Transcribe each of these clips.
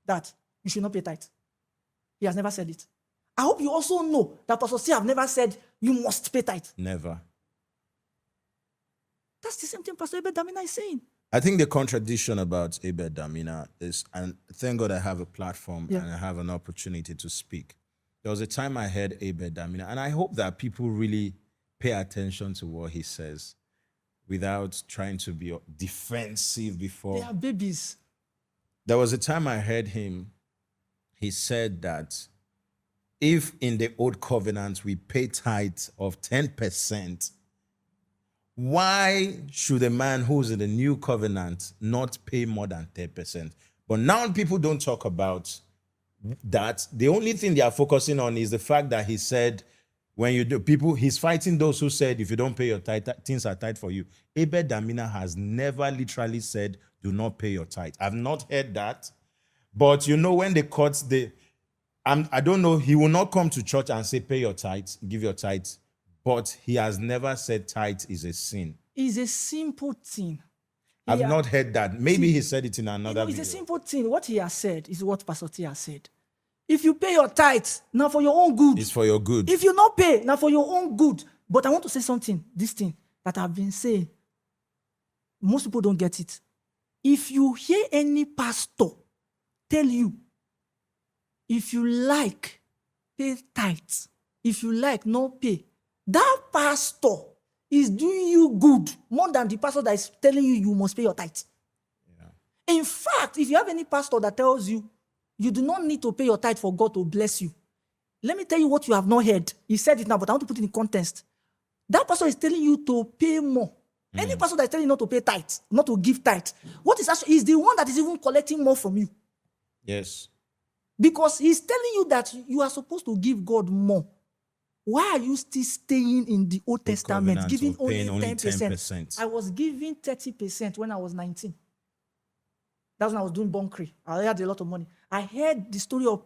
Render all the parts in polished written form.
that you should not pay tithe. He has never said it. I hope you also know that Pastor C have never said you must pay tithe. Never. That's the same thing Pastor Abel Damina is saying. I think the contradiction about Abel Damina is, and thank God I have a platform and I have an opportunity to speak. There was a time I heard Abel Damina, and I hope that people really pay attention to what he says without trying to be defensive before. They are babies. There was a time I heard him, he said that if in the old covenant we pay tithe of 10%, why should a man who's in the new covenant not pay more than 10%? But now people don't talk about that. The only thing they are focusing on is the fact that he said, when you do, people, he's fighting those who said, if you don't pay your tithe, things are tight for you. Abel Damina has never literally said, do not pay your tithe. I've not heard that. But you know, when the courts, I don't know, he will not come to church and say, pay your tithe, give your tithe. But he has never said tithe is a sin. It's a simple thing. I've not heard that. Maybe he said it in another It's video. a simple thing. What he has said is what Pastor T has said. If you pay your tithe, now for your own good. It's for your good. If you not pay, now for your own good. But I want to say something, this thing that I've been saying. Most people don't get it. If you hear any pastor tell you, if you like, pay tithe. If you like, no pay. That pastor is doing you good more than the pastor that is telling you you must pay your tithe. Yeah. In fact, if you have any pastor that tells you you do not need to pay your tithe for God to bless you, let me tell you what you have not heard. He said it now, but I want to put it in context. That pastor is telling you to pay more. Any pastor that is telling you not to pay tithe, not to give tithe, what is actually is the one that is even collecting more from you. Yes. Because he's telling you that you are supposed to give God more. Why are you still staying in the Old Testament, giving only 10%? I was giving 30% when I was 19. That's when I was doing bunkering. I had a lot of money. I heard the story of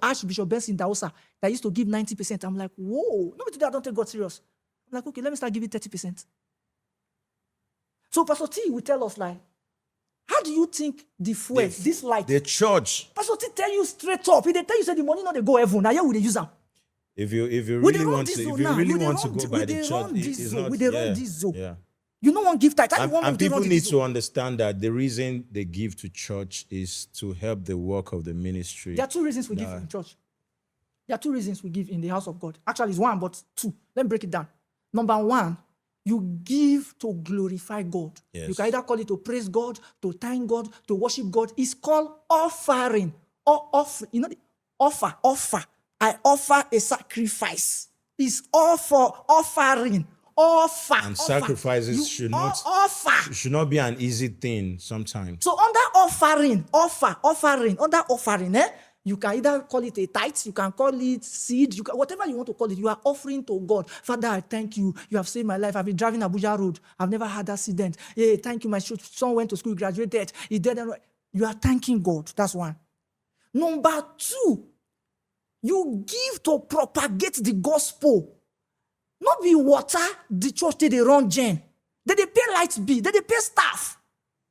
Archbishop Benson Daosa that used to give 90%. I'm like, whoa. No, today I don't take God serious. I'm like, okay, let me start giving 30%. So Pastor T will tell us, like, how do you think the fuel, this light? The church. Pastor T tell you straight up. If they tell you, say the money not they go heaven, now here will they use them. If you really want to go by the church, it's not. Yeah. You don't want to give tithe. And people need to understand that the reason they give to church is to help the work of the ministry. There are two reasons we give in church. There are two reasons we give in the house of God. Actually, it's one, but two. Let me break it down. Number one, you give to glorify God. Yes. You can either call it to praise God, to thank God, to worship God. It's called offering or offer. You know, offer. I offer a sacrifice. It's offering. And sacrifices should not be an easy thing sometimes. So under offering, you can either call it a tithe, you can call it seed, whatever you want to call it, you are offering to God. Father, I thank you. You have saved my life. I've been driving Abuja Road. I've never had accident. Hey, thank you. My son went to school, graduated. He did. You are thanking God. That's one. Number two, you give to propagate the gospel. Not be water, the church, they run gen. They pay light bill, they pay staff.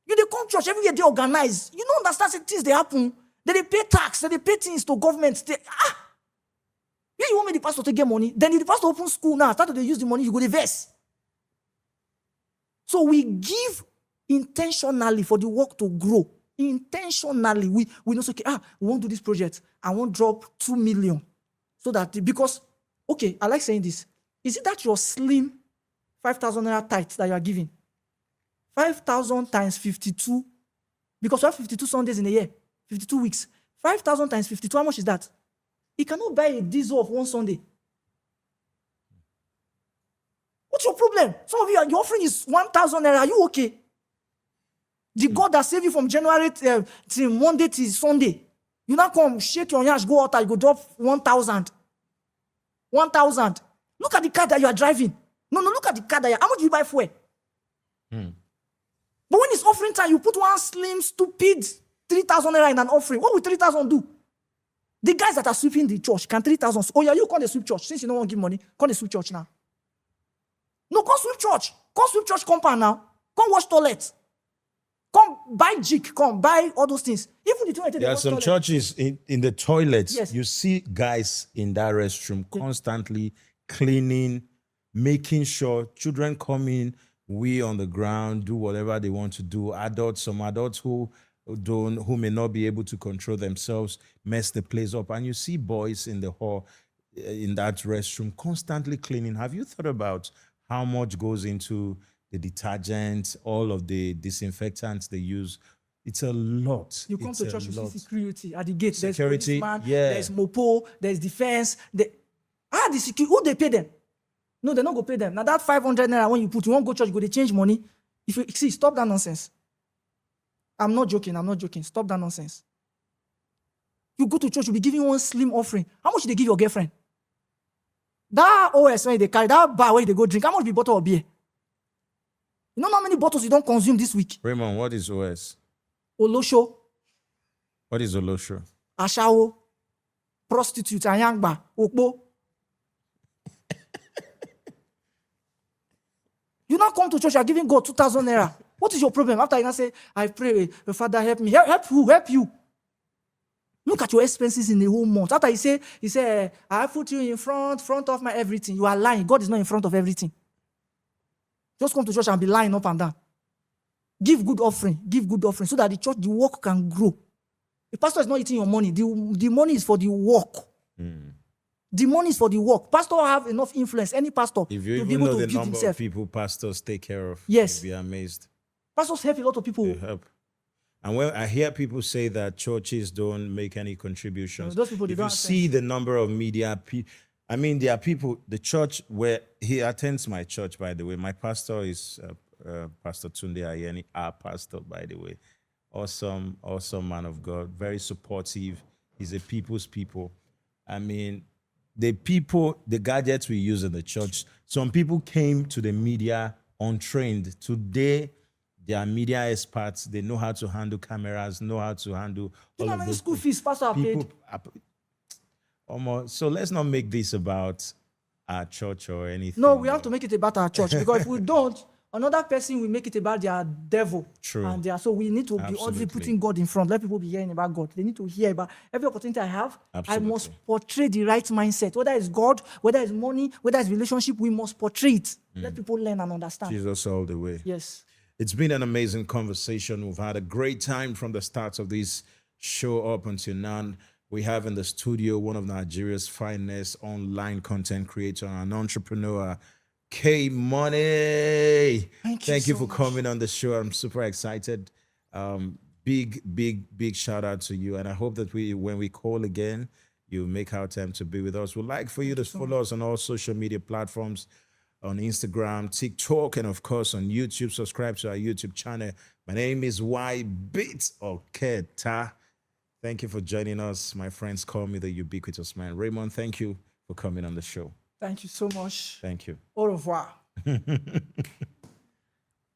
You they come church, every year they organize. You don't understand things they happen. They pay tax, they pay things to government. You want me the pastor to get money, then if the pastor open school now, start to use the money, you go to verse. So we give intentionally for the work to grow. Intentionally, we know, okay, we won't do this project. I won't drop 2 million. So that, because, okay, I like saying this. Is it that your slim 5,000 naira tithe that you are giving? 5,000 times 52, because we have 52 Sundays in a year, 52 weeks. 5,000 times 52, how much is that? You cannot buy a diesel of one Sunday. What's your problem? Some of you, your offering is 1,000 naira. Are you okay? The God that saved you from January till Monday till Sunday, you now come, shake your hands, go out, you go drop 1,000. 1,000. Look at the car that you are driving. No, look at the car that you are. How much do you buy fuel? But when it's offering time, you put one slim, stupid 3,000 naira in an offering. What will 3,000 do? The guys that are sweeping the church, can 3,000... Oh, yeah, you call the sweep church. Since you don't want to give money, call the sweep church now. No, come sweep church. Come sweep church compound now. Come wash toilets. Come buy jig, come buy all those things. Even the toilet. There are some churches in the toilets. Yes. You see guys in that restroom constantly cleaning, making sure children come in, we on the ground, do whatever they want to do. Some adults who may not be able to control themselves, mess the place up. And you see boys in the hall, in that restroom, constantly cleaning. Have you thought about how much goes into the detergent, all of the disinfectants they use? It's a lot. You come It's to a church, you see lot. security at the gate. Security, there's policeman, yeah. there's mopo, there's defense. The security, who they pay them? No, they're not going to pay them. Now that 500 naira when you won't go church, go they change money. If you see, stop that nonsense. I'm not joking. Stop that nonsense. You go to church, you'll be giving one slim offering. How much do they give your girlfriend? That OS when they carry, that bar where they go drink, how much be bottle of beer? You know how many bottles you don't consume this week? Raymond, what is OS? Olosho, What is Olosho? Ashawo, prostitute, Anyangba, Okpo. You now come to church, you are giving God 2,000 naira. What is your problem? After you now say, I pray, Father, help me. Help who? Help you. Look at your expenses in the whole month. After he say, I put you in front of my everything. You are lying. God is not in front of everything. Just come to church and be lying up and down. Give good offering so that the work can grow. The pastor is not eating your money. The money is for the work. The money is for the work. Pastor have enough influence. Any pastor If you to be even able know to the build number himself. of people pastors take care of, Yes. you'll be amazed. Pastors help a lot of people. They help. And when I hear people say that churches don't make any contributions, Those people, they if don't you have see the number of media people, I mean, there are people, the church where he attends my church, by the way. My pastor is Pastor Tunde Ayeni, our pastor, by the way. Awesome man of God, very supportive. He's a people's people. I mean, the gadgets we use in the church, some people came to the media untrained. Today, they are media experts. They know how to handle cameras, know how to handle You all know how of many those school fees pastor are paid? So let's not make this about our church or anything. No, we have to make it about our church. Because if we don't, another person will make it about their devil. True. And so we need to be Absolutely. always putting God in front. Let people be hearing about God. They need to hear about every opportunity I have. Absolutely. I must portray the right mindset. Whether it's God, whether it's money, whether it's relationship, we must portray it. Let people learn and understand. Jesus all the way. Yes. It's been an amazing conversation. We've had a great time from the start of this show up until now. We have in the studio one of Nigeria's finest online content creator and entrepreneur, K Money. Thank you so for much. coming on the show. I'm super excited. Big shout out to you. And I hope that when we call again, you make our time to be with us. We'd like for you to follow us on all social media platforms, on Instagram, TikTok, and of course on YouTube. Subscribe to our YouTube channel. My name is Y-Bit Oketa. Thank you for joining us. My friends call me the ubiquitous man. Raymond, thank you for coming on the show. Thank you so much. Thank you. Au revoir.